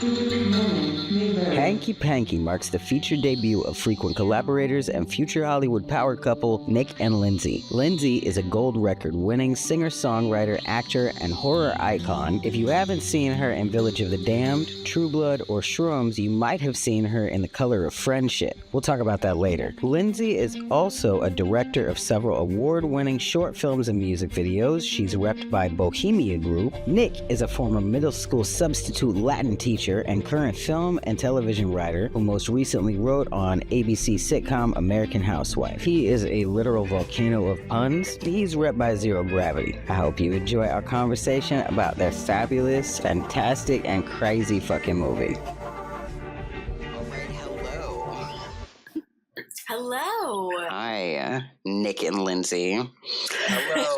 Hanky Panky marks the feature debut of frequent collaborators and future Hollywood power couple Nick and Lindsey. Lindsey is a gold record-winning singer-songwriter, actor, and horror icon. If you haven't seen her in Village of the Damned, True Blood, or Shrooms, you might have seen her in The Color of Friendship. We'll talk about that later. Lindsey is also a director of several award-winning short films and music videos. She's repped by Bohemia Group. Nick is a former middle school substitute Latin teacher and current film and television writer who most recently wrote on ABC sitcom American Housewife. He is a literal volcano of puns. He's repped by Zero Gravity. I hope you enjoy our conversation about their fabulous, fantastic, and crazy fucking movie. Hello. Hi, Nick and Lindsey. Hello.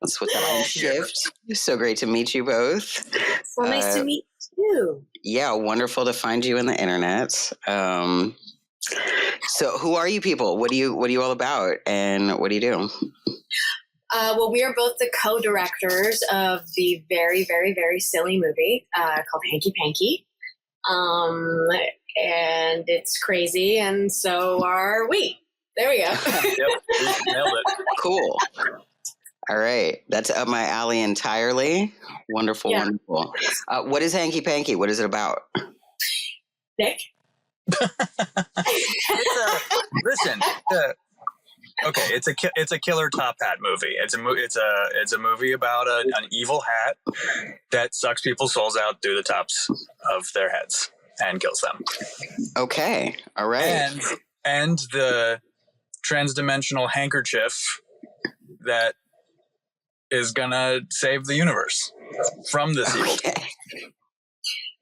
That's what that shift. So great to meet you both. So nice to meet you. Yeah, wonderful to find you on the internet. So who are you people? What are you all about? And what do you do? Well, we are both the co-directors of the very, very, very silly movie called Hanky Panky. And it's crazy, and so are we. There we go. Yep, nailed it. Cool. All right. That's up my alley entirely. Wonderful, Yeah. wonderful. What is Hanky Panky? What is it about? Nick? It's a killer top hat movie. It's a movie about an evil hat that sucks people's souls out through the tops of their heads and kills them. Okay. All right. And the transdimensional handkerchief that is gonna save the universe from this evil. Okay.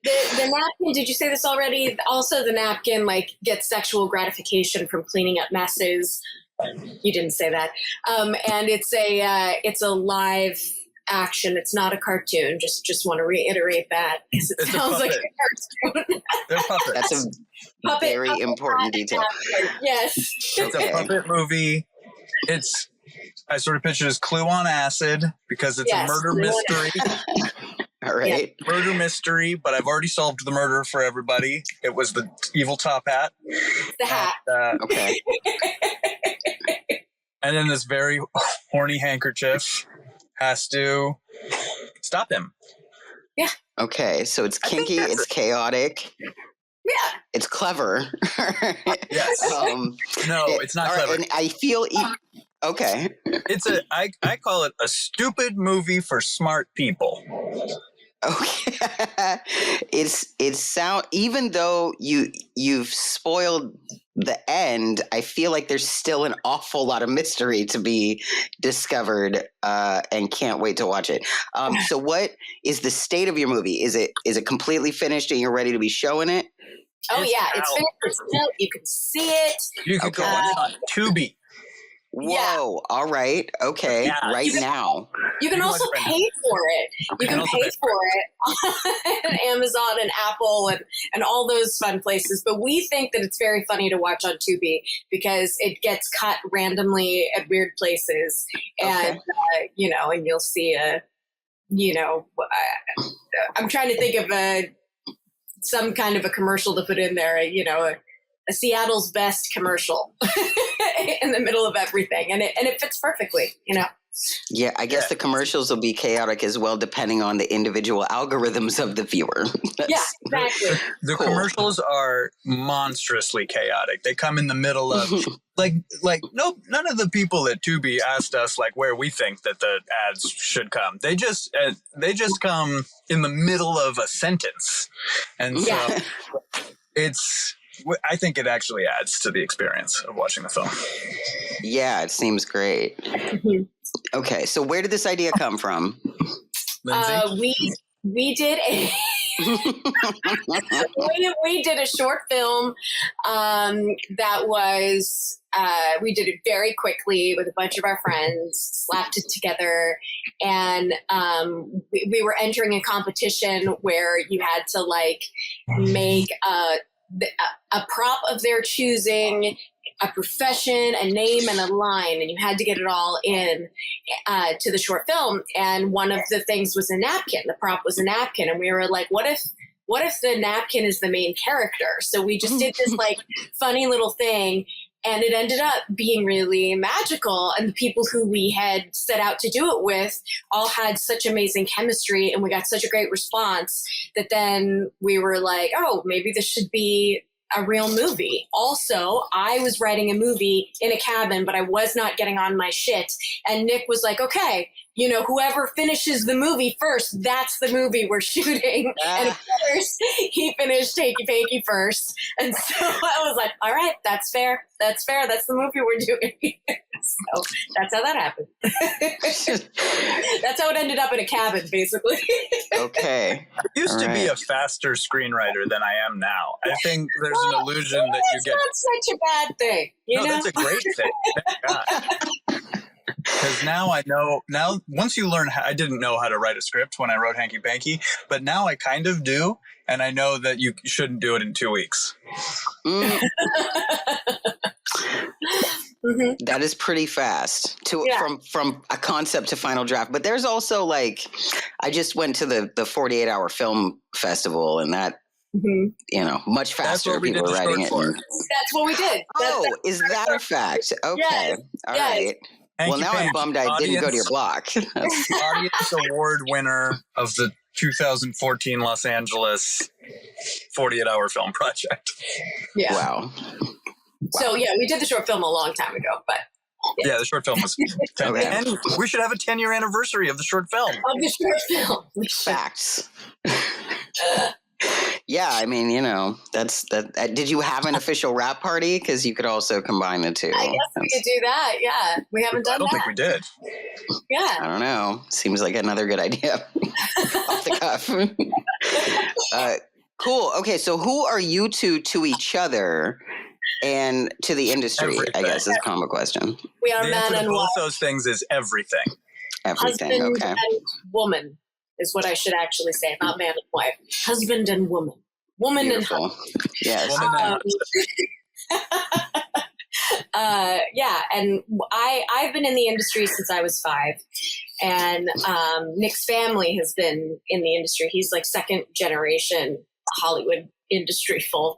The napkin, did you say this already? Also, the napkin gets sexual gratification from cleaning up messes. You didn't say that. And it's a live action. It's not a cartoon. Just want to reiterate that because it sounds like a cartoon. They're puppets. That's a very important detail. Yes. It's a puppet movie. I sort of picture it as Clue on acid because it's a murder mystery. All right. Yeah. Murder mystery, but I've already solved the murder for everybody. It was the evil top hat. The hat. Okay. And then this very horny handkerchief has to stop him. Yeah. Okay. So it's kinky. It's chaotic. Yeah. It's clever. Yes. No, it's not clever. And I feel... Okay. I call it a stupid movie for smart people. Okay. Even though you've spoiled the end, I feel like there's still an awful lot of mystery to be discovered, and can't wait to watch it. So what is the state of your movie? Is it completely finished and you're ready to be showing it? Oh yeah, it's finished. It's out. You can see it. You can go on Tubi. Whoa! Yeah. All right. Okay. Yeah. You can also pay for it. You can pay for it on Amazon and Apple and all those fun places. But we think that it's very funny to watch on Tubi because it gets cut randomly at weird places, and and you'll see I'm trying to think of some kind of a commercial to put in there. A Seattle's best commercial in the middle of everything. And it fits perfectly, Yeah, I guess the commercials will be chaotic as well, depending on the individual algorithms of the viewer. Yeah, exactly. The commercials are monstrously chaotic. They come in the middle of none of the people at Tubi asked us where we think that the ads should come. They just come in the middle of a sentence, and so I think it actually adds to the experience of watching the film. Yeah, it seems great. Mm-hmm. Okay, so where did this idea come from? Lindsey? We did we did a short film that was we did it very quickly with a bunch of our friends, slapped it together, and we were entering a competition where you had to make a prop of their choosing, a profession, a name, and a line, and you had to get it all in to the short film. And one of the things was a napkin. The prop was a napkin, and we were like, what if what if the napkin is the main character? So we just did this like funny little thing, and it ended up being really magical. And the people who we had set out to do it with all had such amazing chemistry, and we got such a great response that then we were like, oh, maybe this should be a real movie. Also, I was writing a movie in a cabin, but I was not getting on my shit. And Nick was like, okay, you know, whoever finishes the movie first, that's the movie we're shooting. And of course, he finished Hanky Panky first. And so I was like, all right, that's fair. That's fair. That's the movie we're doing. So that's how that happened. That's how it ended up in a cabin, basically. Okay. I used to be a faster screenwriter than I am now. I think there's an illusion that you get. That's not such a bad thing. You know? That's a great thing. Thank God. Because now I know, once you learn, I didn't know how to write a script when I wrote Hanky Panky, but now I kind of do. And I know that you shouldn't do it in 2 weeks. Mm-hmm. That is pretty fast from a concept to final draft. But there's also like, I just went to the 48-hour film festival, and that, you know, much faster people were writing it. That's what we did. Is that a fact? Okay. Yes. All right. Hanky Well, now Panky, I'm bummed I didn't go to your block. Audience Award winner of the 2014 Los Angeles 48-hour film project. Yeah. Wow. So, yeah, we did the short film a long time ago, but... Yeah, the short film was 10. Okay. And we should have a 10-year anniversary of the short film. Of the short film. Facts. Yeah, I mean, you know, that's that. Did you have an official rap party? Because you could also combine the two. I guess we could do that. Yeah, we haven't done that. I don't think we did. Yeah. I don't know. Seems like another good idea. Off the cuff. Cool. Okay, so who are you two to each other and to the industry? Everything. I guess is a common question. We are The man answer to and both wife. those things is everything. Everything. Husband Okay. and woman is what I should actually say, not man and wife. Husband and woman. Woman Beautiful. and husband. Yes. Woman and Yeah, and I've been in the industry since I was 5, and Nick's family has been in the industry. He's like second generation Hollywood industry folk.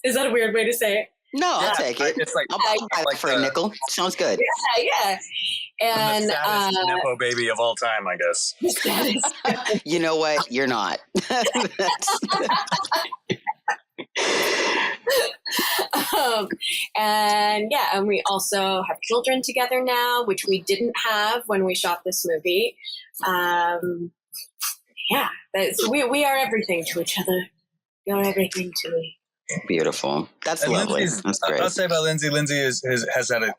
Is that a weird way to say it? No, I'll take it. It's like, I'll buy it for a nickel. Sounds good. Yeah. I'm And the saddest Nepo baby of all time, I guess. You know what? You're not. And we also have children together now, which we didn't have when we shot this movie. We are everything to each other. We are everything to me. Beautiful. That's And lovely. Lindsay's, That's great. I'll say about Lindsay. Lindsay has had a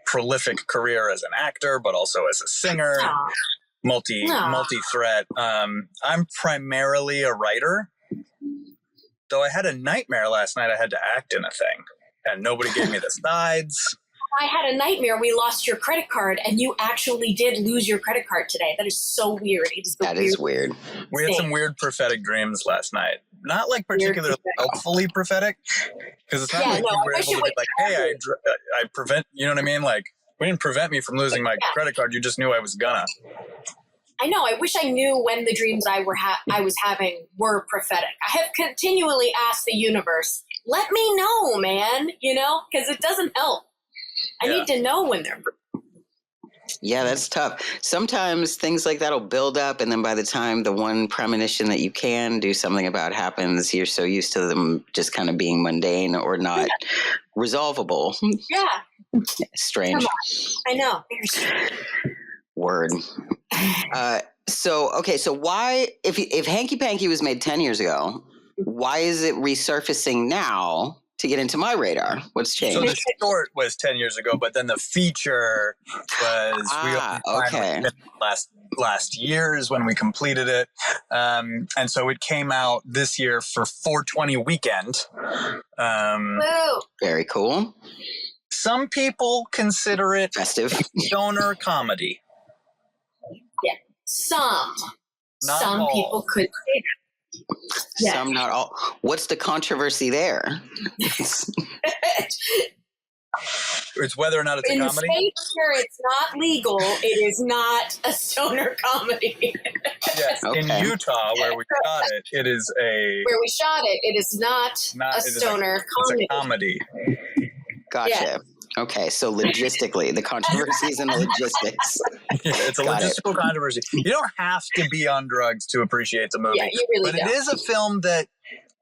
prolific career as an actor, but also as a singer, Aw. multi-threat. I'm primarily a writer, though I had a nightmare last night. I had to act in a thing, and nobody gave me the sides. I had a nightmare. We lost your credit card, and you actually did lose your credit card today. That is so weird. That is weird. We had some weird prophetic dreams last night. Not like particularly helpfully prophetic, because it's not like we were able to be like, hey, I prevent, you know what I mean? Like, we didn't prevent me from losing my credit card. You just knew I was gonna. I know. I wish I knew when the dreams I was having were prophetic. I have continually asked the universe, let me know, man, you know, because it doesn't help. I need to know when they're. Yeah, that's tough. Sometimes things like that will build up, and then by the time the one premonition that you can do something about happens, you're so used to them just kind of being mundane or not resolvable. Yeah. Strange. I know. Very strange. Word. So why, if Hanky Panky was made 10 years ago, why is it resurfacing now to get into my radar? What's changed? So the short was 10 years ago, but then the feature was last year is when we completed it. And so it came out this year for 420 weekend. Woo. Very cool. Some people consider it Festive. stoner comedy. Yeah. Some Not all. people could say that. Yeah. Some, not all. What's the controversy there? It's whether or not it's In a comedy. states where it's not legal, it is not a stoner comedy. Yes, in Utah, where we shot it, it is a... Where we shot it, it is not a stoner comedy. It's a comedy. Gotcha. Yeah. Okay, so logistically, the controversies and the logistics. It's a logistical controversy. You don't have to be on drugs to appreciate the movie. Yeah, you really but don't. It is a film that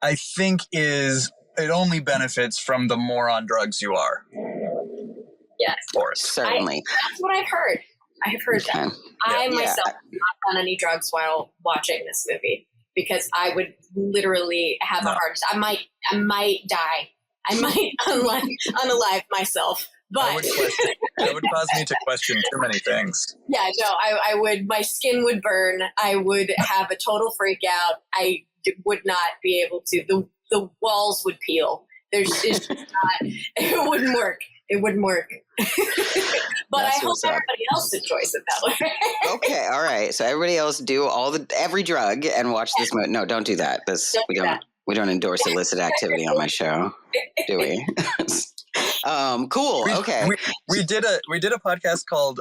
I think it only benefits from the more on drugs you are. Yes. Certainly. That's what I've heard. I have heard that. I myself have not done any drugs while watching this movie because I would literally have a heart attack. I might die. I might unalive myself. But that would cause me to question too many things. Yeah, no, I would. My skin would burn. I would have a total freak out. I would not be able to. The walls would peel. It's just not. It wouldn't work. It wouldn't work. But I hope everybody else enjoys it that way. Okay, all right. So everybody else do every drug and watch this movie. No, don't do that. We don't endorse illicit activity on my show, do we? Cool. Okay. We did a podcast called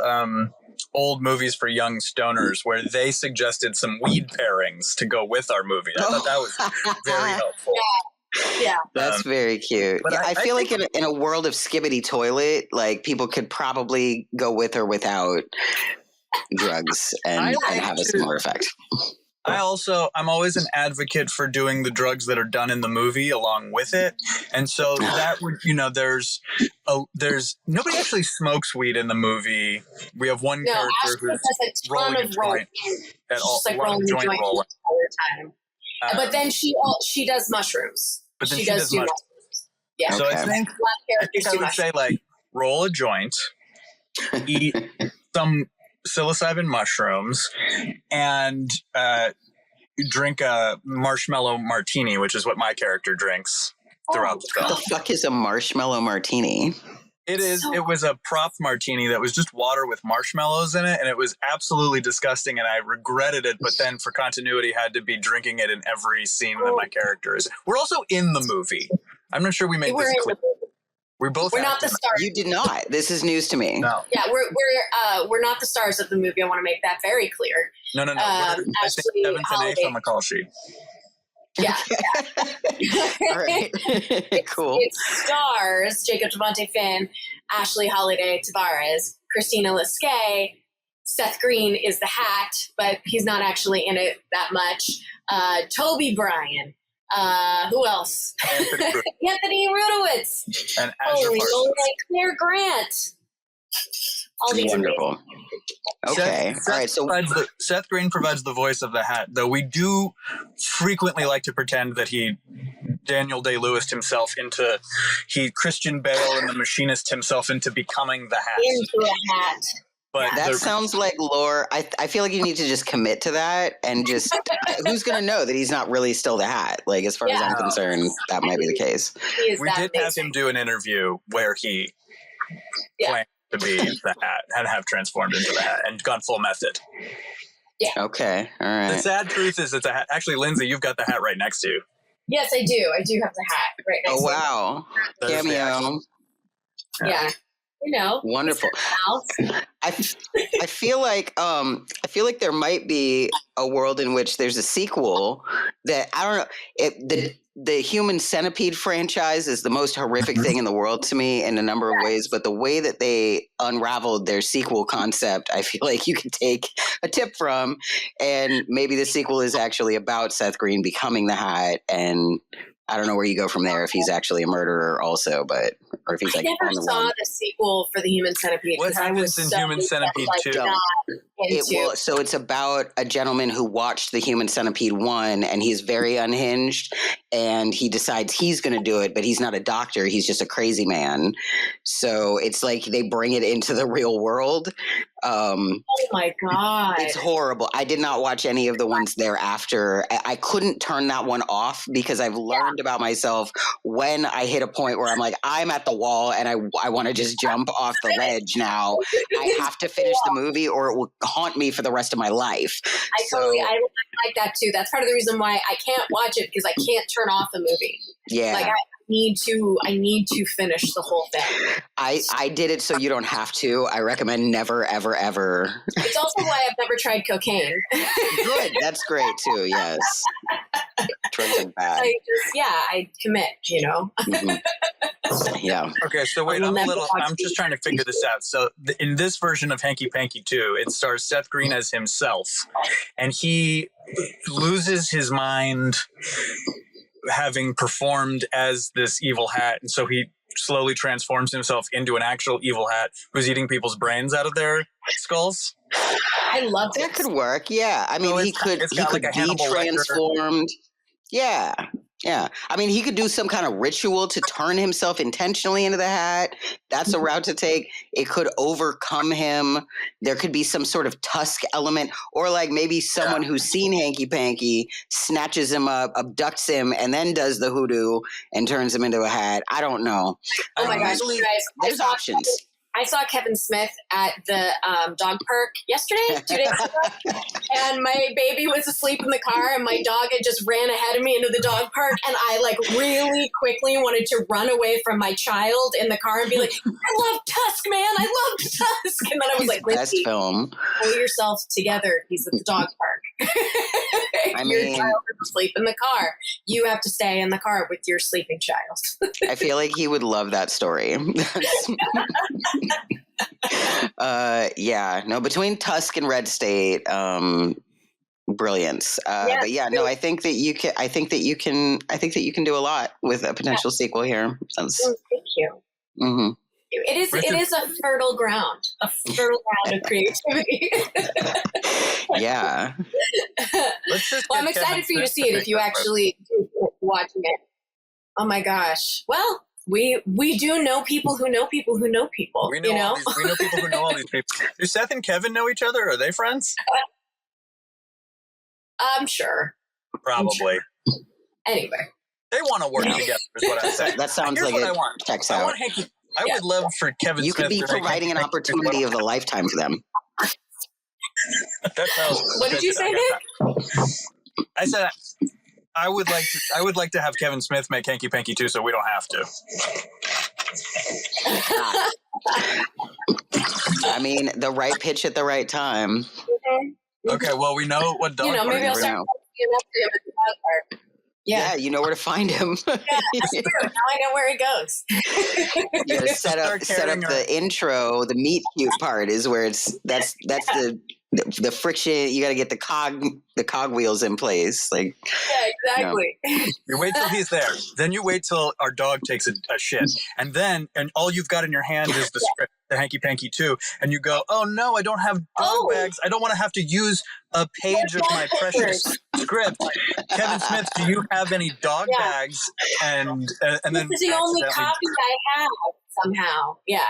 Old Movies for Young Stoners where they suggested some weed pairings to go with our movie. I thought that was very helpful. Yeah. That's very cute. But I feel like in a world of skibbity toilet, like people could probably go with or without drugs and have a similar effect. I'm always an advocate for doing the drugs that are done in the movie along with it. And so that would, there's nobody actually smokes weed in the movie. We have one character who's rolling a joint at all, just like rolling a joint all the time. But then she does mushrooms. But then she does do mushrooms. Yeah. So I think I would say like roll a joint, eat some psilocybin mushrooms, and drink a marshmallow martini, which is what my character drinks throughout the film. What the fuck is a marshmallow martini? It was a prop martini that was just water with marshmallows in it, and it was absolutely disgusting, and I regretted it, but then for continuity had to be drinking it in every scene that my character is. We're also in the movie. I'm not sure we made this clear. We're not the stars. You did not. This is news to me. No. Yeah, we're not the stars of the movie. I want to make that very clear. No. I think Kevin's an ace on the call sheet. Yeah. All right. Cool. It stars Jacob Devontae Finn, Ashley Holiday Tavares, Christina Lisquet. Seth Green is the Hat, but he's not actually in it that much. Toby Bryan. Who else? Anthony Rudowitz. And Azure Parsons. Claire Grant. All these wonderful. Okay. All right. So Seth Green provides the voice of the Hat, though we do frequently like to pretend that he Daniel Day-Lewis himself Christian Bale and the Machinist himself into becoming the Hat. Into a hat. But that sounds like lore. I feel like you need to just commit to that and just who's going to know that he's not really still the Hat? Like, as far as I'm concerned, that might be the case. We did have him do an interview where he planned to be the Hat and have transformed into the Hat and gone full method. Yeah. Okay. All right. The sad truth is it's a hat. Actually, Lindsay, you've got the hat right next to you. Yes, I do. I do have the hat right next to me. Oh, wow. Cameo. Yeah. Wonderful. I feel like there might be a world in which there's a sequel that I don't know. The Human Centipede franchise is the most horrific thing in the world to me in a number of ways, but the way that they unraveled their sequel concept, I feel like you could take a tip from, and maybe the sequel is actually about Seth Green becoming the Hat, and I don't know where you go from there if he's actually a murderer also, or if he's like. I never saw the sequel for the Human Centipede. What happens in Human Centipede 2? So it's about a gentleman who watched the Human Centipede 1, and he's very unhinged, and he decides he's going to do it, but he's not a doctor. He's just a crazy man. So it's like they bring it into the real world. Oh my God. It's horrible. I did not watch any of the ones thereafter. I couldn't turn that one off because I've learned about myself when I hit a point where I'm like, I'm at the wall and I want to just jump off the ledge now. I have to finish the movie or it will haunt me for the rest of my life. I like that too. That's part of the reason why I can't watch it because I can't turn off the movie. Yeah. Like need to finish the whole thing. I did it so you don't have to. I recommend never, ever, ever. It's also why I've never tried cocaine. Good. That's great too. Yes. Drugs are bad. I commit, Mhm. Yeah. Okay, so wait, I'm just trying to figure this out. So in this version of Hanky Panky 2, it stars Seth Green as himself, and he loses his mind having performed as this evil hat, and so he slowly transforms himself into an actual evil hat who's eating people's brains out of their skulls. I love that. Could work. Yeah. I mean, So he could like be transformed. Yeah. Yeah. I mean, he could do some kind of ritual to turn himself intentionally into the hat. That's a route to take. It could overcome him. There could be some sort of tusk element, or like maybe someone who's seen Hanky Panky snatches him up, abducts him, and then does the hoodoo and turns him into a hat. I don't know. Oh my gosh, you guys. There's options. I saw Kevin Smith at the dog park yesterday, 2 days ago, and my baby was asleep in the car, and my dog had just ran ahead of me into the dog park, and I really quickly wanted to run away from my child in the car and be like, I love Tusk, man, I love Tusk. And then I was like, best film. Pull yourself together. He's at the dog park. Your child is asleep in the car. You have to stay in the car with your sleeping child. I feel like he would love that story. Between Tusk and Red State, brilliance. But yeah, no, I think that you can do a lot with a potential sequel here. Thank you. Mm-hmm. It is a fertile ground of creativity. Yeah. Well, I'm excited for you to see it if you actually watching it. Oh my gosh. Well, we do know people who know people who know people. We know people who know all these people. Do Seth and Kevin know each other? Are they friends? I'm sure. Probably. Anyway. They want to work together is what I say. That sounds like it checks out. I would love for Kevin Smith could be providing an opportunity of a lifetime for them. What did you say, Nick? I said I would like to have Kevin Smith make Hanky Panky 2 so we don't have to. I mean, the right pitch at the right time. Okay, well, we know what dog park. Maybe I'll start looking after him at the dog park. Yeah, you know where to find him. Yeah, that's true. Now I know where he goes. You gotta set up the intro. The meet cute part is where that's the friction. You got to get the cog wheels in place. Like, yeah, exactly. You wait till he's there. Then you wait till our dog takes a shit, and all you've got in your hand is the script, the Hanky Panky 2, and you go, oh no, I don't have dog bags. I don't want to have to use a page of my precious script. Kevin Smith, do you have any dog bags? And then this is the only copy I have somehow. Yeah.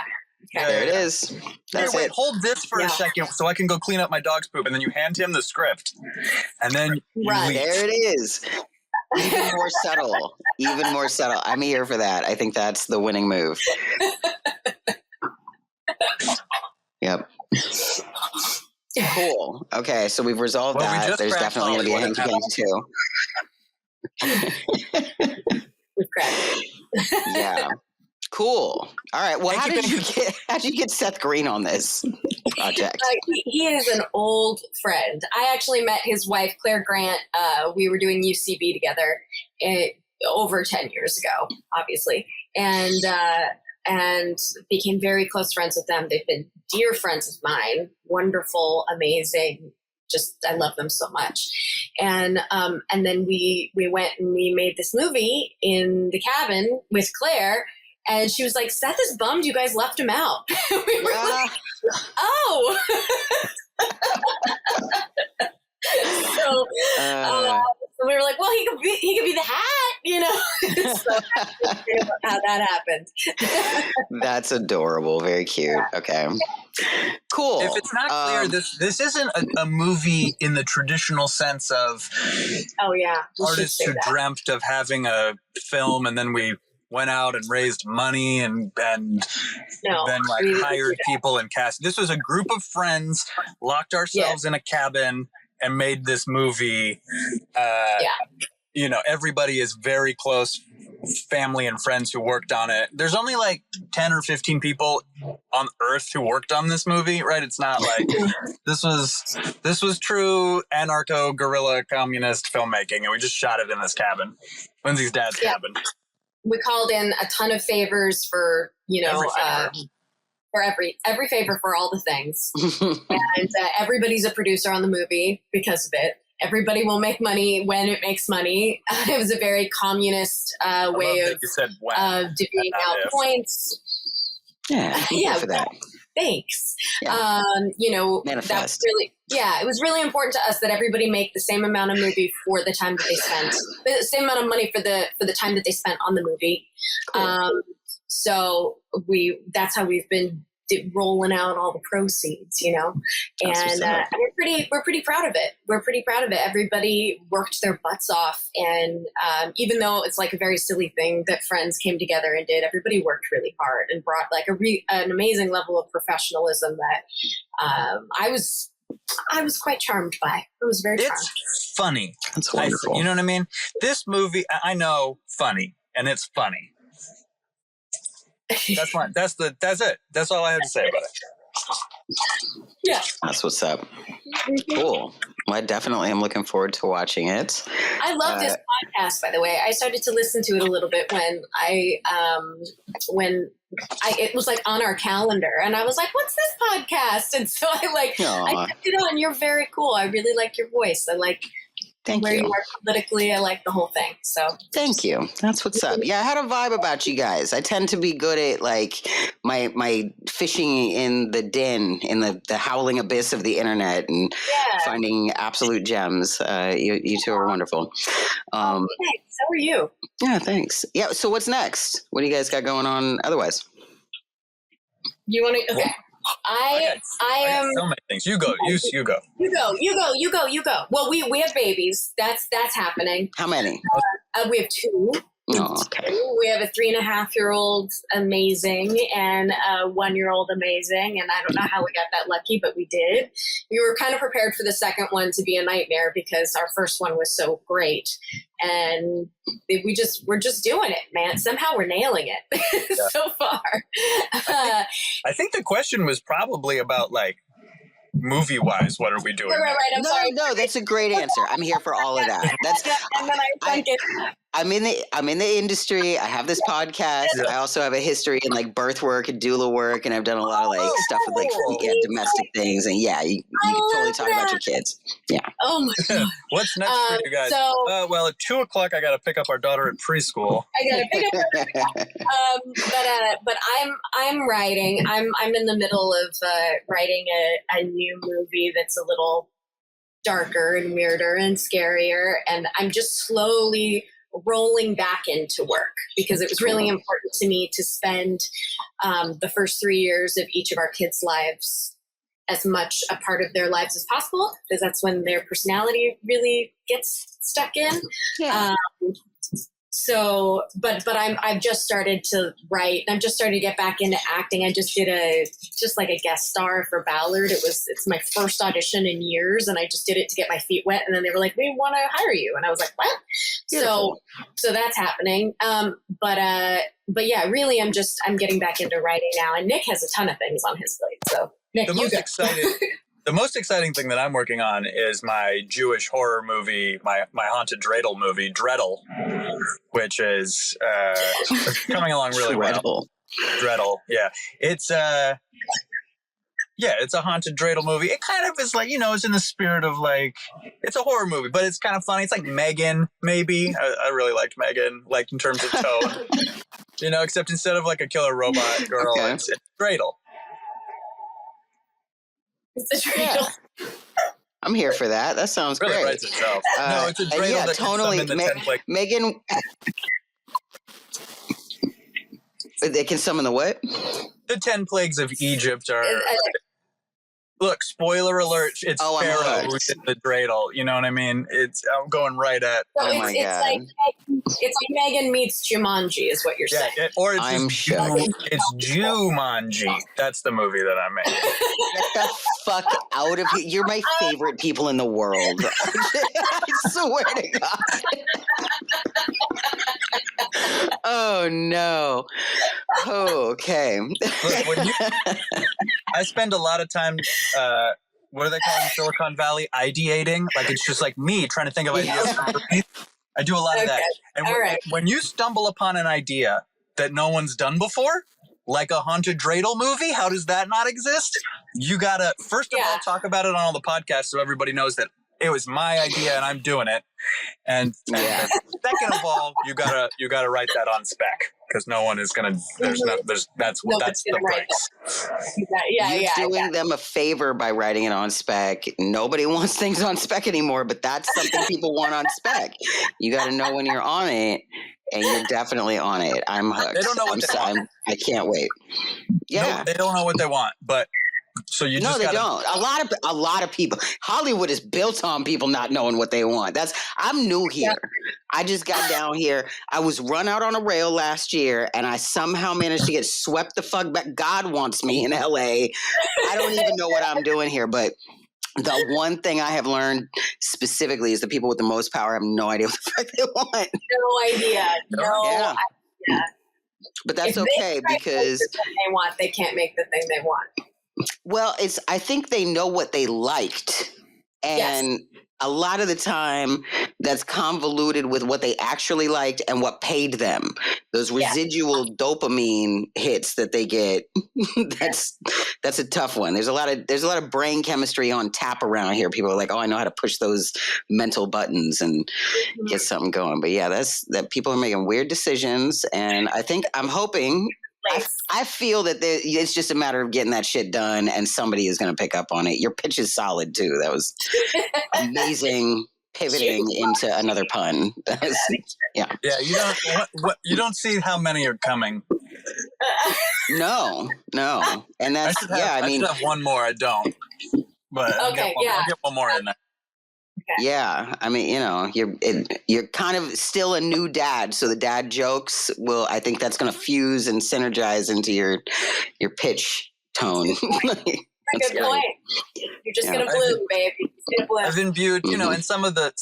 Okay. There it is. That's wait, hold this for a second so I can go clean up my dog's poop. And then you hand him the script. And then you leave. There it is. Even more subtle. Even more subtle. I'm here for that. I think that's the winning move. Yep. Cool. Okay, so we've resolved that. There's definitely going to be a Hanky Panky 2. We've cracked it. Yeah. Cool. All right. Well, how did you get Seth Green on this project? He is an old friend. I actually met his wife, Claire Grant. We were doing UCB together over 10 years ago, obviously, and became very close friends with them. They've been dear friends of mine. Wonderful, amazing. Just, I love them so much. And then we went and we made this movie in the cabin with Claire. And she was like, Seth is bummed you guys left him out. We were like, oh. So we were like, well, he could be the hat, So that's how that happened. That's adorable. Very cute. Okay. Cool. If it's not clear, this isn't a movie in the traditional sense of artists who dreamt of having a film and then we went out and raised money and then hired people and cast. This was a group of friends, locked ourselves in a cabin and made this movie. Everybody is very close family and friends who worked on it. There's only like 10 or 15 people on Earth who worked on this movie, right? It's not like this was true anarcho guerrilla communist filmmaking, and we just shot it in this cabin, Lindsay's dad's cabin. We called in a ton of favors for for every favor for all the things, and everybody's a producer on the movie because of it. Everybody will make money when it makes money. It was a very communist way of divvying out points. Yeah, for that. Thanks. Yeah. Manifest. That's really, it was really important to us that everybody make the same amount of movie for the time that they spent, the same amount of money for the time that they spent on the movie. Cool. So that's how we've been rolling out all the proceeds, and we're pretty proud of it. Everybody worked their butts off, and even though it's like a very silly thing that friends came together and did, everybody worked really hard and brought like an amazing level of professionalism that I was quite charmed by. I was very charmed. It's funny. That's wonderful. You know what I mean? This movie, I know, funny, and it's funny. That's fine. That's it. That's all I have to say about it. Yeah. That's what's up. Cool. Well, I definitely am looking forward to watching it. I love this podcast, by the way. I started to listen to it a little bit when it was like on our calendar, and I was like, what's this podcast? And so I kept it on. You're very cool. I really like your voice. I like where you are politically. I like the whole thing. So thank you. That's what's up. Yeah, I had a vibe about you guys. I tend to be good at like my fishing in the den, in the howling abyss of the internet, and finding absolute gems. You two are wonderful. Thanks. How are you? Yeah, thanks. Yeah. So what's next? What do you guys got going on otherwise? You want to? Okay. I am so many things. You go. You go. You go. Well, we have babies. That's happening. How many? We have two. Oh, okay. We have a 3.5-year-old amazing and a 1-year-old amazing, and I don't know how we got that lucky, but we did. We were kind of prepared for the second one to be a nightmare because our first one was so great, and we're just doing it, man. Somehow we're nailing it so far. I think the question was probably about like movie wise, what are we doing? Right. I'm sorry. No, that's a great answer. I'm here for all of that. And then I'm in the industry. I have this podcast. Yeah. I also have a history in like birth work and doula work, and I've done a lot of like stuff with like domestic things. And you can totally talk about your kids. Yeah. Oh my God. What's next for you guys? Well, at 2:00, I got to pick up our daughter at preschool. I got to pick up her. But I'm writing. I'm in the middle of writing a new movie that's a little darker and weirder and scarier, and I'm just slowly rolling back into work because it was really important to me to spend the first 3 years of each of our kids' lives as much a part of their lives as possible, because that's when their personality really gets stuck in. Yeah. I've just started to write. I'm just starting to get back into acting. I just did a guest star for Ballard. It's my first audition in years, and I just did it to get my feet wet. And then they were like, "We want to hire you," and I was like, "What?" Beautiful. So that's happening. But yeah, really, I'm getting back into writing now. And Nick has a ton of things on his plate. So Nick, the most exciting thing that I'm working on is my Jewish horror movie, my haunted dreidel movie, Dreidel, which is coming along really well. Dreidel, yeah. It's a haunted dreidel movie. It kind of is like, it's in the spirit of like, it's a horror movie, but it's kind of funny. It's like Megan, maybe. I really liked Megan, like in terms of tone. Except instead of like a killer robot girl, it's dreidel. It's a dreidel. Yeah. I'm here for that. That sounds really great. Writes itself. No, it's a dreidel that totally. can summon the Megan, they can summon the what? The 10 plagues of Egypt are. Look, spoiler alert! It's Pharaoh who's in the dreidel. You know what I mean? I'm going right at. So it's like Megan meets Jumanji, is what you're saying. Or it's Jumanji. That's the movie that I made. Get the fuck out of here! You're my favorite people in the world. I swear to God. Oh no. Oh, okay. Look, I spend a lot of time, what do they call it in Silicon Valley? Ideating. Like, it's just like me trying to think of ideas for movies. I do a lot of that. And when you stumble upon an idea that no one's done before, like a haunted dreidel movie, how does that not exist? You gotta, first of all, talk about it on all the podcasts so everybody knows that it was my idea and I'm doing it. And second of all, you gotta write that on spec, because no one is gonna. That's the price. You're doing them a favor by writing it on spec. Nobody wants things on spec anymore, but that's something people want on spec. You got to know when you're on it, and you're definitely on it. I'm hooked. They don't know what they want. I can't wait. Yeah, no, they don't know what they want, but. So you just they don't. A lot of people. Hollywood is built on people not knowing what they want. I'm new here. Yeah. I just got down here. I was run out on a rail last year, and I somehow managed to get swept the fuck back. God wants me in LA. I don't even know what I'm doing here, but the one thing I have learned specifically is the people with the most power have no idea what the fuck they want. No idea. No idea. But that's okay, because they can't make the thing they want. Well, I think they know what they liked. And a lot of the time that's convoluted with what they actually liked and what paid them. Those residual dopamine hits that they get. That's a tough one. There's a lot of brain chemistry on tap around here. People are like, "Oh, I know how to push those mental buttons and get something going." But yeah, that people are making weird decisions, and I'm hoping I feel that it's just a matter of getting that shit done, and somebody is going to pick up on it. Your pitch is solid too. That was amazing, pivoting into another pun. Yeah. You don't see how many are coming. No, and that's I should have one more. I don't, but I'll get one more in there. Yeah, I mean, you're kind of still a new dad, so the dad jokes I think that's going to fuse and synergize into your pitch tone. That's a good point. You're just going to bloom, babe. I've imbued, and some of the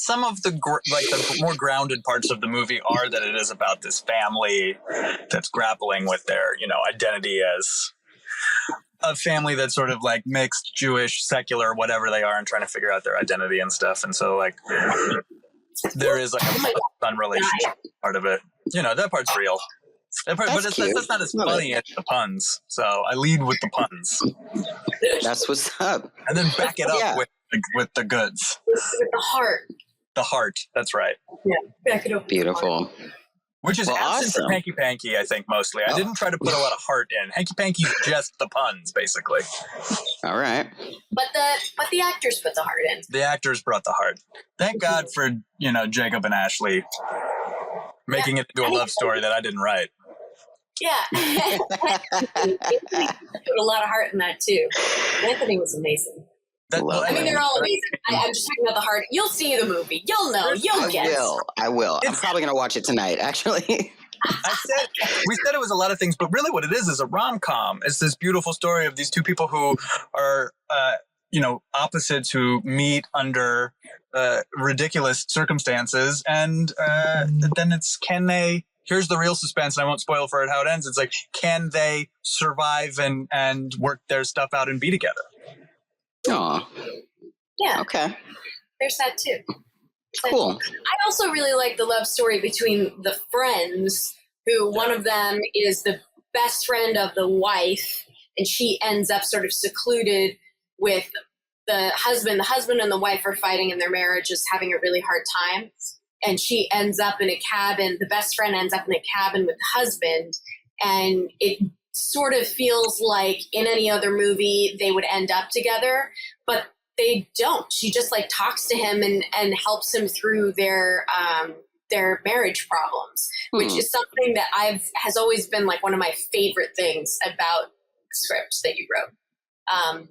more grounded parts of the movie are that it is about this family that's grappling with their, identity as a family that's sort of like mixed Jewish, secular, whatever they are, and trying to figure out their identity and stuff. And so like there is like a son relationship part of it. That part's real. But that's not as funny as the puns. So I lead with the puns. That's what's up. And then back it up with the goods. With the heart. The heart. That's right. Yeah. Back it up. Beautiful. Which is absent from Hanky Panky, I think, mostly. I didn't try to put a lot of heart in. Hanky Panky's just the puns, basically. All right. But the actors put the heart in. The actors brought the heart. Thank God for, Jacob and Ashley making it into a love story that I didn't write. Yeah. Put a lot of heart in that, too. Anthony was amazing. They're all amazing. I'm just talking about the heart. You'll see the movie. You'll know. You'll get it. I will. I'm probably going to watch it tonight, actually. We said it was a lot of things, but really what it is a rom-com. It's this beautiful story of these two people who are, opposites who meet under ridiculous circumstances. And then here's the real suspense, and I won't spoil for it how it ends. It's like, can they survive and work their stuff out and be together? Aw. Yeah. Okay. There's that too. Cool. I also really like the love story between the friends, who one of them is the best friend of the wife, and she ends up sort of secluded with the husband. The husband and the wife are fighting, and their marriage is having a really hard time. And she ends up in a cabin. The best friend ends up in a cabin with the husband, and it sort of feels like in any other movie they would end up together, but they don't. She just like talks to him and helps him through their marriage problems, which is something that has always been like one of my favorite things about the script that you wrote.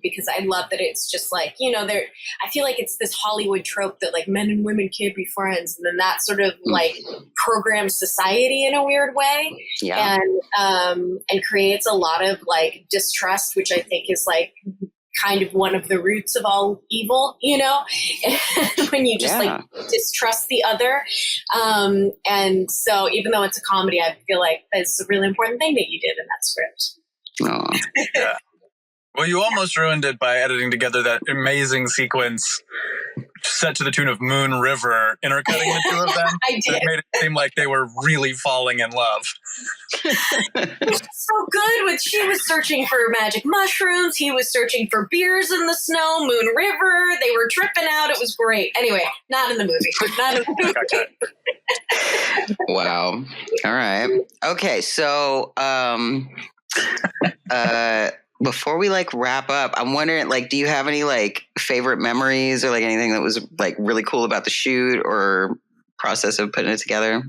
Because I love that it's just like, I feel like it's this Hollywood trope that like men and women can't be friends. And then that sort of like programs society in a weird way. Yeah. And creates a lot of like distrust, which I think is like kind of one of the roots of all evil, when you just like distrust the other. And so even though it's a comedy, I feel like it's a really important thing that you did in that script. Oh. Yeah. Well, you almost ruined it by editing together that amazing sequence set to the tune of Moon River, intercutting the two of them. I did. It made it seem like they were really falling in love. It was so good. She was searching for magic mushrooms. He was searching for beers in the snow. Moon River. They were tripping out. It was great. Anyway, not in the movie. Not in the movie. Wow. All right. Okay. So, before we like wrap up, I'm wondering, like, do you have any like favorite memories or like anything that was like really cool about the shoot or process of putting it together?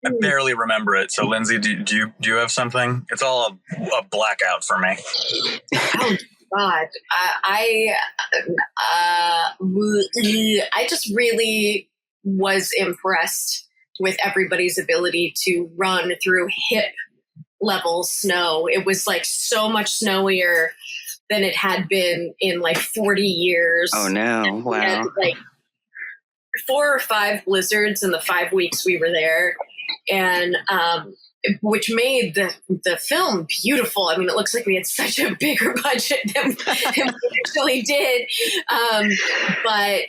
I barely remember it. So, Lindsey, do you have something? It's all a blackout for me. Oh God, I just really was impressed with everybody's ability to run through hip level snow. It was like so much snowier than it had been in like 40 years. Oh no! Wow! And like 4 or 5 blizzards in the 5 weeks we were there, and which made the film beautiful. I mean, it looks like we had such a bigger budget than we actually did, but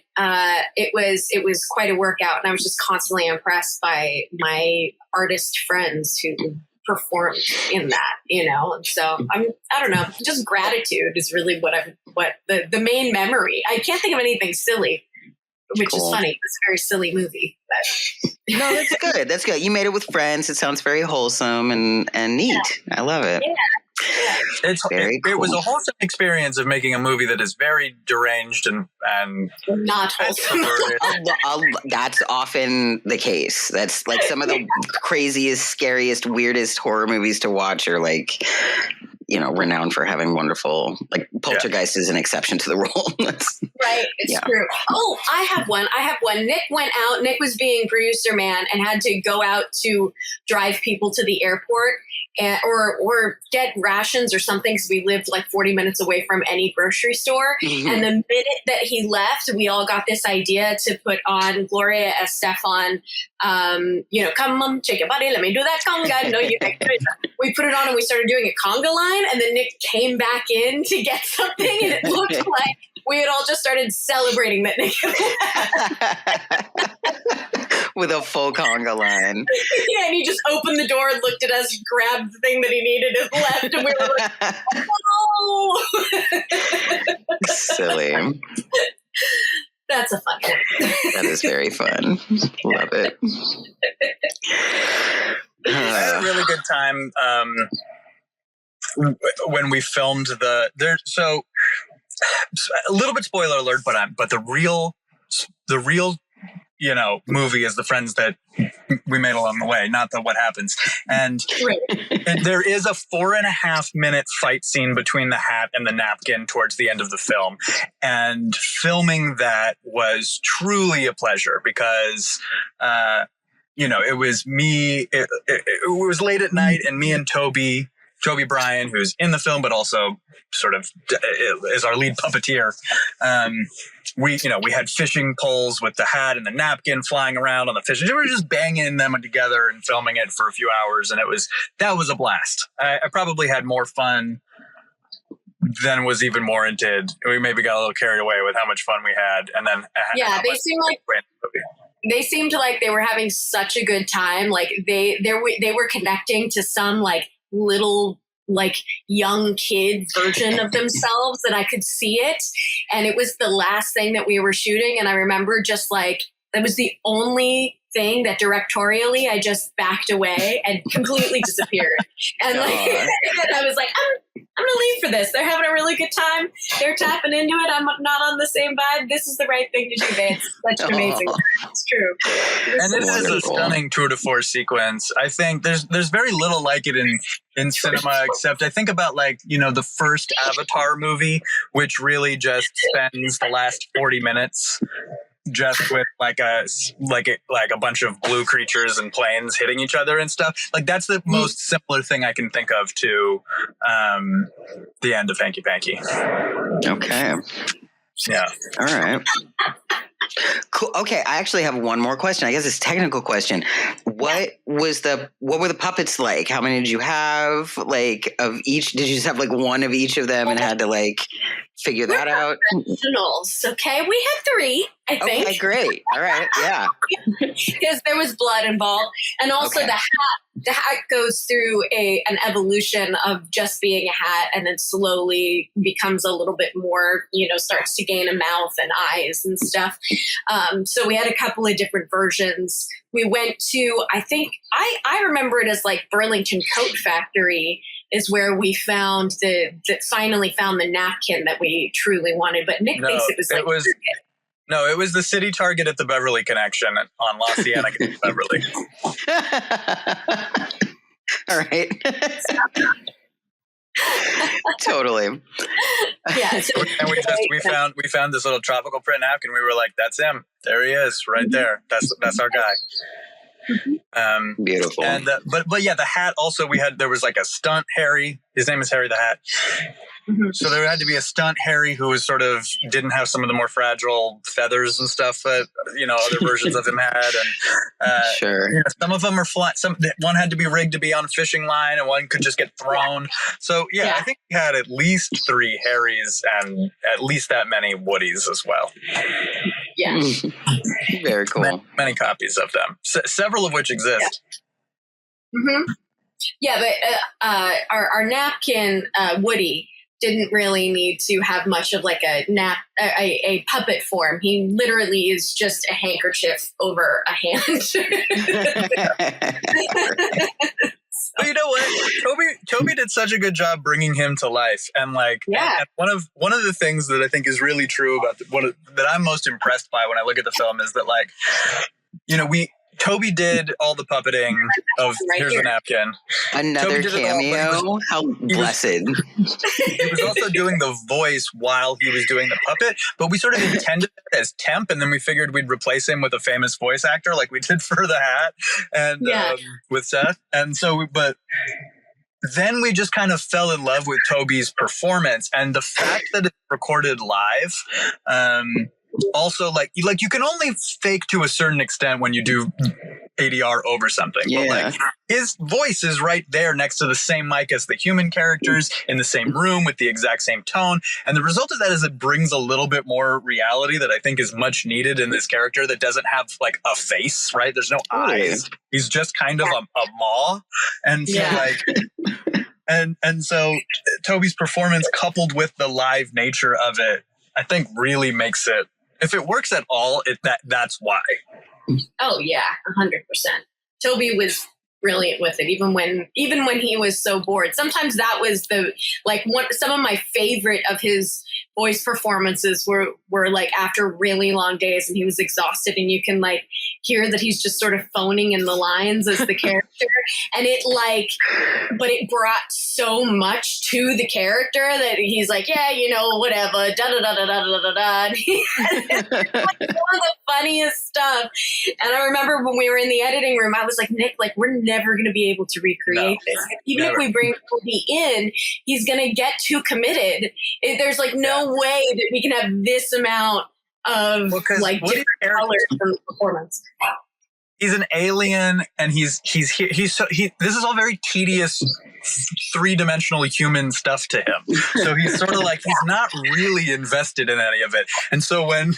it was quite a workout, and I was just constantly impressed by my artist friends who performed in that, and so I don't know, just gratitude is really what the main memory. I can't think of anything silly, which is funny. It's a very silly movie, but no, that's good. That's good. You made it with friends. It sounds very wholesome and neat. I love it. Yeah. It was a wholesome experience of making a movie that is very deranged and not wholesome. That's often the case. That's like some of the craziest, scariest, weirdest horror movies to watch are like, renowned for having wonderful, like Poltergeist is an exception to the rule. Right. It's true. Oh, I have one. Nick went out. Nick was being producer man and had to go out to drive people to the airport or get rations or something, because we lived like 40 minutes away from any grocery store. Mm-hmm. And the minute that he left, we all got this idea to put on Gloria Estefan, come on, shake your body, let me do that conga. No, you we put it on and we started doing a conga line, and then Nick came back in to get something, and it looked like we had all just started celebrating that Nick with a full conga line. Yeah, and he just opened the door and looked at us, grabbed the thing that he needed and left, and we were like, oh! Silly. That's a fun one. That is very fun. Love it. I had a really good time when we filmed so a little bit spoiler alert, but the real movie is the friends that we made along the way, not the what happens. And there is a 4.5 minute fight scene between the hat and the napkin towards the end of the film. And filming that was truly a pleasure because, it was me, it was late at night, and me and Toby Bryan, who's in the film, but also sort of is our lead puppeteer. We had fishing poles with the hat and the napkin flying around on the fishing. We were just banging them together and filming it for a few hours. And that was a blast. I probably had more fun than was even warranted. We maybe got a little carried away with how much fun we had. And then, they seemed like they were having such a good time. Like they were connecting to some like little like young kid version of themselves, and I could see it. And it was the last thing that we were shooting. And I remember just like, that was the only thing that directorially I just backed away and completely disappeared. And like, I was like, I'm going to leave for this. They're having a really good time. They're tapping into it. I'm not on the same vibe. This is the right thing to do. It's such amazing. It's true. And it is a stunning tour de force sequence. I think there's very little like it in cinema, except I think about like, the first Avatar movie, which really just spends the last 40 minutes just with like a bunch of blue creatures and planes hitting each other and stuff. Like that's the most similar thing I can think of to the end of Hanky Panky. Okay. Yeah. All right. Cool. Okay, I actually have one more question. I guess it's a technical question. What were the puppets like? How many did you have? Like of each? Did you just have like one of each of them and had to like figure that out? Professionals, okay? We had 3, I think. Okay, great. All right, yeah. Because there was blood involved, and also the hat. The hat goes through an evolution of just being a hat, and then slowly becomes a little bit more, starts to gain a mouth and eyes and stuff. So we had a couple of different versions. We went to, I think, I remember it as like Burlington Coat Factory is where we finally found the napkin that we truly wanted. But Nick thinks it was like No, it was the City Target at the Beverly Connection on La Cienega in Beverly. All right. Totally. Yeah. So and we found this little tropical print napkin. We were like, that's him. There he is, right there. That's our guy. Beautiful. And but yeah, the hat also there was like a stunt Harry. His name is Harry the Hat. Mm-hmm. So there had to be a stunt Harry who was didn't have some of the more fragile feathers and stuff that other versions of him had, and sure. Some of them are flat. One had to be rigged to be on a fishing line, and one could just get thrown. So I think we had at least 3 Harrys and at least that many Woodies as well. Yeah, very cool. Many copies of them, several of which exist. Yeah, but our napkin Woody didn't really need to have much of like a puppet form. He literally is just a handkerchief over a hand. But you know what? Toby did such a good job bringing him to life, and and one of the things that I think is really true about that I'm most impressed by when I look at the film is that Toby did all the puppeting of here's a napkin. Another cameo? How blessed. He was also doing the voice while he was doing the puppet, but we sort of intended it as temp, and then we figured we'd replace him with a famous voice actor like we did for the hat and with Seth. And so, but then we just kind of fell in love with Toby's performance, and the fact that it's recorded live. Also, like you can only fake to a certain extent when you do ADR over something. Yeah. But his voice is right there next to the same mic as the human characters in the same room with the exact same tone. And the result of that is it brings a little bit more reality that I think is much needed in this character that doesn't have like a face, right? There's no eyes. He's just kind of a maw. And so and so Toby's performance coupled with the live nature of it, I think really makes it, if it works at all, that's why. Oh yeah, 100%. Toby was brilliant with it, even when he was so bored. Sometimes that was some of my favorite of his voice performances were like after really long days and he was exhausted, and you can like hear that he's just sort of phoning in the lines as the character, and but it brought so much to the character that he's like, whatever, da da da da da da da da. Like some of the funniest stuff. And I remember when we were in the editing room, I was like, Nick, like we're never going to be able to recreate this. Even if we bring Toby in, he's going to get too committed. There's like no way that we can have this amount of like different colors from the performance. He's an alien, and this is all very tedious, 3-dimensional human stuff to him. So he's sort of like, he's not really invested in any of it. And so and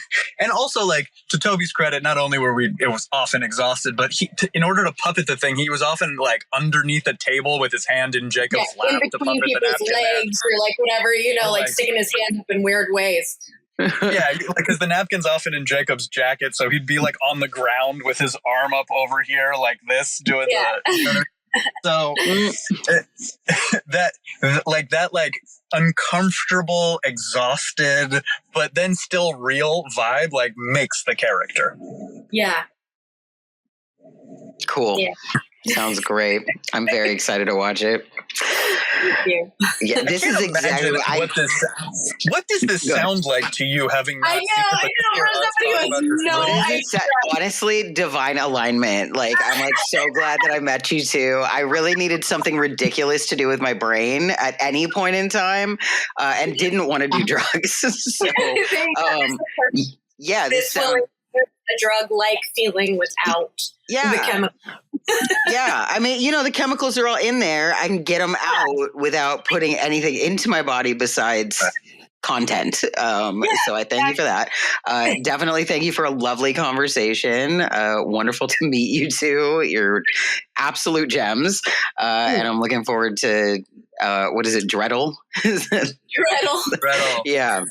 also like to Toby's credit, not only it was often exhausted, but in order to puppet the thing, he was often like underneath a table with his hand in Jacob's lap in to between puppet the people's legs or like whatever, like sticking his hand up in weird ways. Yeah, because the napkin's often in Jacob's jacket, so he'd be like on the ground with his arm up over here like this, doing so that uncomfortable, exhausted, but then still real vibe makes the character. Yeah. Cool. Sounds great. I'm very excited to watch it. Thank you. Yeah, this is exactly what does this sound like to you, having not I seen it, but know. For somebody who has no idea. Honestly, divine alignment. Like, I'm like so glad that I met you two. I really needed something ridiculous to do with my brain at any point in time, and didn't want to do drugs. So, yeah, this sounds a drug-like feeling without the chemical. Yeah, I mean, the chemicals are all in there. I can get them out without putting anything into my body besides content. So I thank you for that. Definitely thank you for a lovely conversation. Wonderful to meet you two. You're absolute gems. And I'm looking forward to, what is it, dreidel? Dreidel. Yeah.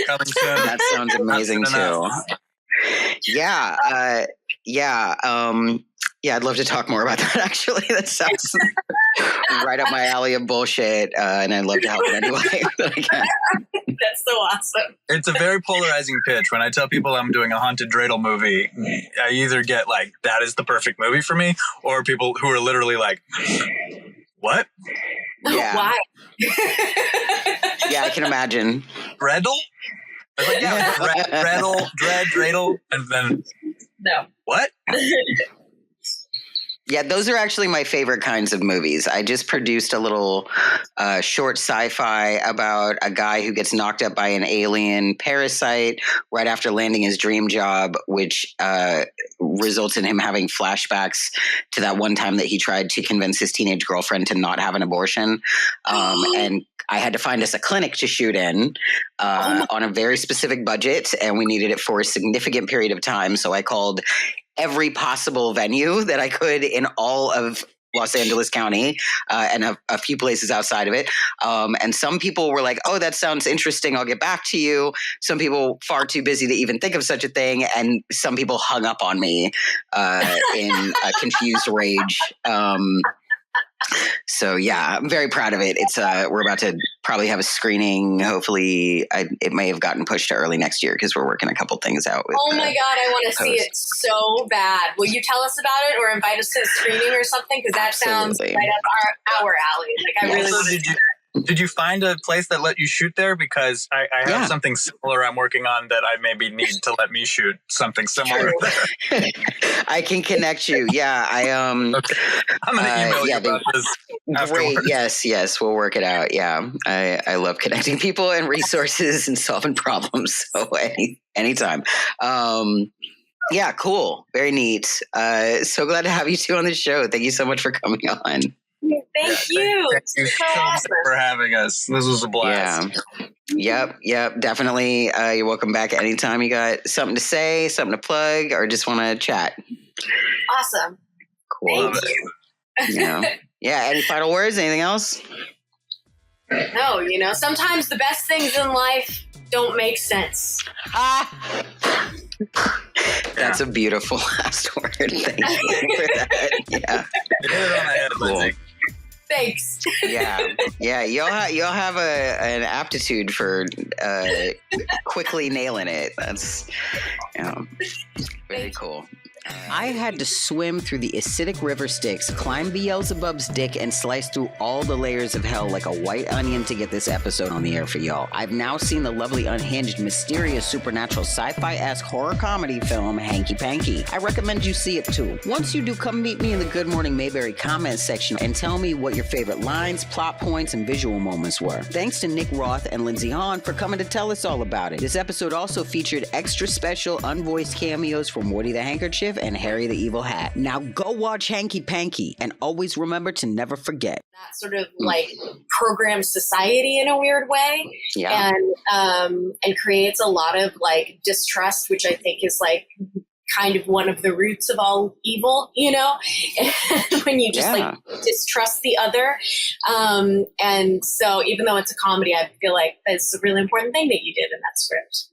Coming soon. That sounds amazing too. Yeah. I'd love to talk more about that, actually. That sounds right up my alley of bullshit, and I'd love to help in any way that I can. That's so awesome. It's a very polarizing pitch. When I tell people I'm doing a haunted dreidel movie, I either get like, that is the perfect movie for me, or people who are literally like, what? Yeah. Why? Yeah, I can imagine. Dreidel? I was like, yeah, dreidel, and then no. What? Yeah, those are actually my favorite kinds of movies. I just produced a little short sci-fi about a guy who gets knocked up by an alien parasite right after landing his dream job, which results in him having flashbacks to that one time that he tried to convince his teenage girlfriend to not have an abortion. And I had to find us a clinic to shoot in on a very specific budget, and we needed it for a significant period of time. So I called every possible venue that I could in all of Los Angeles County and a few places outside of it. And some people were like, oh, that sounds interesting. I'll get back to you. Some people far too busy to even think of such a thing. And some people hung up on me in a confused rage. So yeah, I'm very proud of it. It's we're about to probably have a screening. Hopefully, it may have gotten pushed to early next year because we're working a couple things out. With, oh my God, I want to see it so bad. Will you tell us about it or invite us to a screening or something? Because that sounds right up our alley. Like I really want to see that. Did you find a place that let you shoot there? Because I have something similar I'm working on that I maybe need to let me shoot something similar there. I can connect you. Yeah, I'm going to email you about this afterwards. Great. Yes, we'll work it out. Yeah, I love connecting people and resources and solving problems. So anytime. Yeah, cool. Very neat. So glad to have you two on the show. Thank you so much for coming on. Thank you. Thank you so much for having us. This was a blast. Yeah. Yep. Definitely. You're welcome back anytime you got something to say, something to plug, or just want to chat. Awesome. Cool. Thank you. Yeah. Any final words? Anything else? No, sometimes the best things in life don't make sense. That's a beautiful last word. Thank you for that. Yeah. You hit it on the head, Lindsey. Thanks. Yeah. You'll have an aptitude for quickly nailing it. That's very cool. I had to swim through the acidic river Styx, climb Beelzebub's dick, and slice through all the layers of hell like a white onion to get this episode on the air for y'all. I've now seen the lovely, unhinged, mysterious, supernatural, sci-fi-esque horror comedy film Hanky Panky. I recommend you see it too. Once you do, come meet me in the Good Morning Mayberry comment section and tell me what your favorite lines, plot points, and visual moments were. Thanks to Nick Roth and Lindsey Hahn for coming to tell us all about it. This episode also featured extra special unvoiced cameos from Woody the Handkerchief and Harry the Evil Hat. Now go watch Hanky Panky and always remember to never forget. That sort of like programs society in a weird way, and creates a lot of like distrust, which I think is like kind of one of the roots of all evil, and when you just like distrust the other. And so even though it's a comedy, I feel like that's a really important thing that you did in that script.